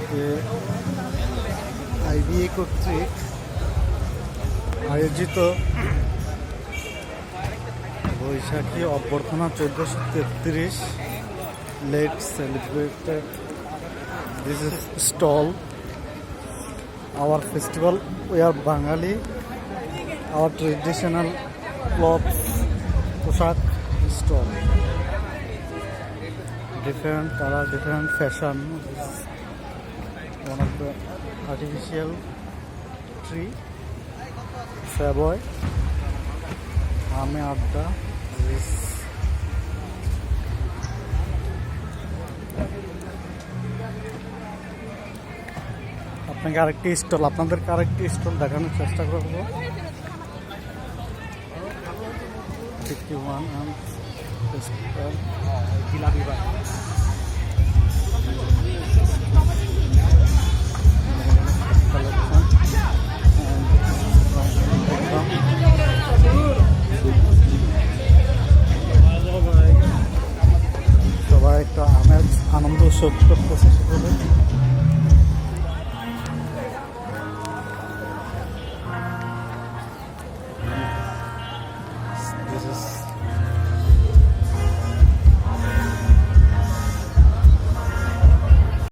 আজকে আইবিএ কর্তৃক আয়োজিত বৈশাখী অভ্যর্থনা 1433 let celebrated this is stall our festival. We are Bengali, our traditional clothes পোশাক stall, different color, different fashion. This is one of the artificial tree, Savoy, Ame Adda. This আপনাকে আরেকটি stall আপনাদেরকে আরেকটি stall দেখানোর চেষ্টা করব। 51 and jalebi বার সবাই একটা আনন্দ উৎসব করতেছে সকলে।